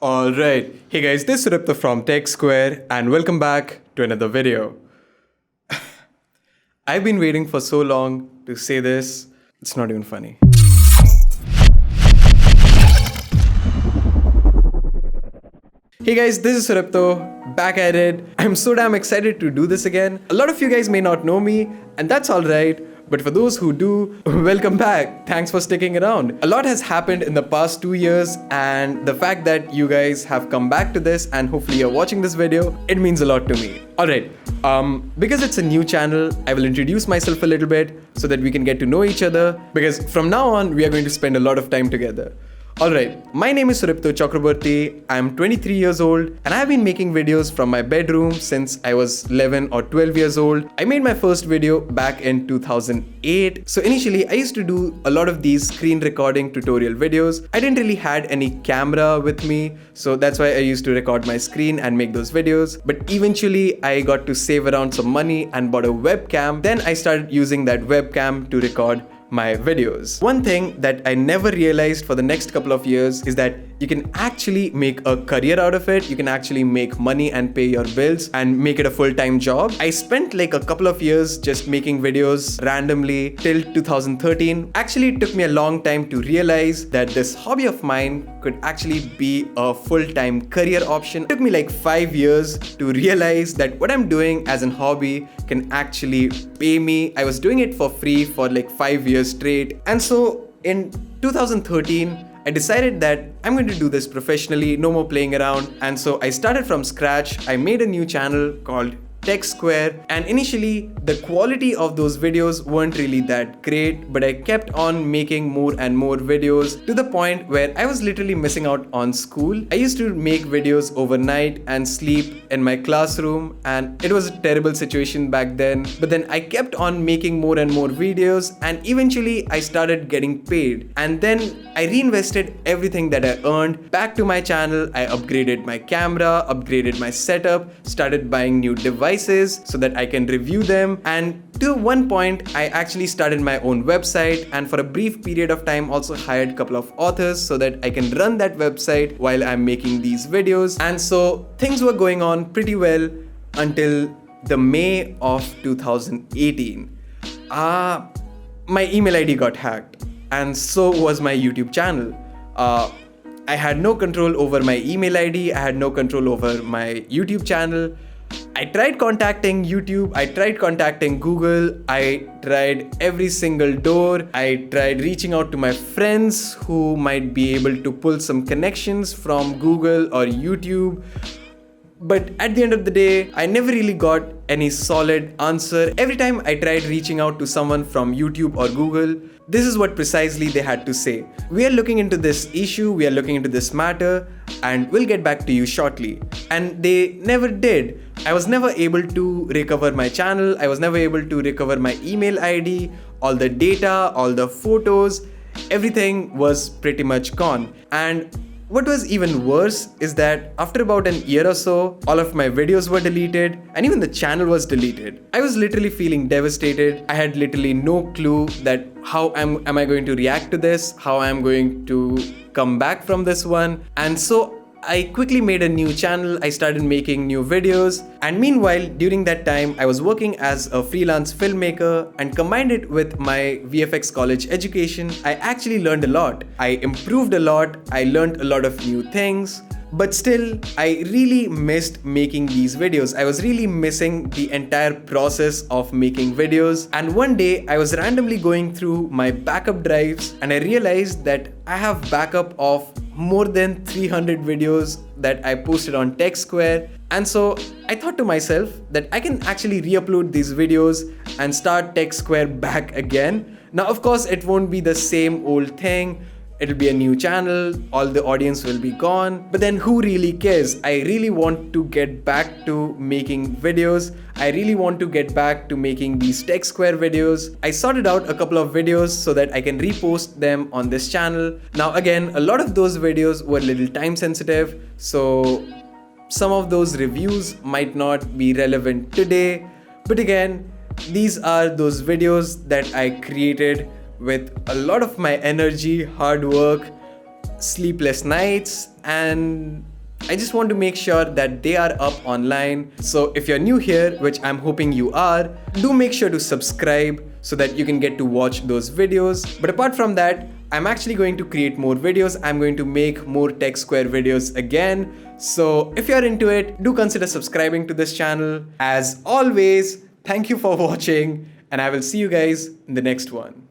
Alright, hey guys, this is Suripta from Tech Square and welcome back to another video. I've been waiting for so long to say this, it's not even funny. Hey guys, this is Suripto, back at it. I'm so damn excited to do this again. A lot of you guys may not know me, and that's alright. But for those who do, welcome back. Thanks for sticking around. A lot has happened in the past 2 years, and the fact that you guys have come back to this and hopefully you're watching this video, it means a lot to me. Alright, because it's a new channel, I will introduce myself a little bit so that we can get to know each other. Because from now on, we are going to spend a lot of time together. Alright, my name is Suripto Chakraborty, I'm 23 years old and I've been making videos from my bedroom since I was 11 or 12 years old. I made my first video back in 2008. So initially I used to do a lot of these screen recording tutorial videos. I didn't really had any camera with me, so that's why I used to record my screen and make those videos. But eventually I got to save around some money and bought a webcam. Then I started using that webcam to record my videos. One thing that I never realized for the next couple of years is that you can actually make a career out of it. You can actually make money and pay your bills and make it a full-time job. I spent like a couple of years just making videos randomly till 2013. Actually, it took me a long time to realize that this hobby of mine could actually be a full-time career option. It took me like 5 years to realize that what I'm doing as a hobby can actually pay me. I was doing it for free for like 5 years straight. And so in 2013, I decided that I'm going to do this professionally, no more playing around. And so I started from scratch. I made a new channel called Tech Square, and initially the quality of those videos weren't really that great, but I kept on making more and more videos to the point where I was literally missing out on school. I used to make videos overnight and sleep in my classroom, and it was a terrible situation back then. But then I kept on making more and more videos, and eventually I started getting paid. And then I reinvested everything that I earned back to my channel. I upgraded my camera, upgraded my setup, started buying new devices so that I can review them, and to one point I actually started my own website, and for a brief period of time also hired a couple of authors so that I can run that website while I'm making these videos. And so things were going on pretty well until the May of 2018. My email ID got hacked, and so was my YouTube channel. I had no control over my email ID, I had no control over my YouTube channel. I tried contacting YouTube, I tried contacting Google, I tried every single door, I tried reaching out to my friends who might be able to pull some connections from Google or YouTube. But at the end of the day, I never really got any solid answer. Every time I tried reaching out to someone from YouTube or Google, this is what precisely they had to say. We are looking into this issue, we are looking into this matter, and we'll get back to you shortly. And they never did. I was never able to recover my channel, I was never able to recover my email ID, all the data, all the photos, everything was pretty much gone. And what was even worse is that after about an year or so, all of my videos were deleted and even the channel was deleted. I was literally feeling devastated. I had literally no clue that how am I going to react to this, how I'm going to come back from this one. And so I quickly made a new channel, I started making new videos, and meanwhile during that time I was working as a freelance filmmaker, and combined it with my VFX college education, I actually learned a lot. I improved a lot, I learned a lot of new things. But still, I really missed making these videos. I was really missing the entire process of making videos. And one day, I was randomly going through my backup drives and I realized that I have backup of more than 300 videos that I posted on Tech Square. And so I thought to myself that I can actually re-upload these videos and start Tech Square back again. Now, of course, it won't be the same old thing. It'll be a new channel, all the audience will be gone, but then who really cares? I really want to get back to making videos. I really want to get back to making these Tech Square videos. I sorted out a couple of videos so that I can repost them on this channel. Now again, a lot of those videos were a little time sensitive, so some of those reviews might not be relevant today. But again, these are those videos that I created with a lot of my energy, hard work, sleepless nights, and I just want to make sure that they are up online. So if you're new here, which I'm hoping you are, do make sure to subscribe so that you can get to watch those videos. But apart from that, I'm actually going to create more videos. I'm going to make more Tech Square videos again. So if you're into it, do consider subscribing to this channel. As always, thank you for watching, and I will see you guys in the next one.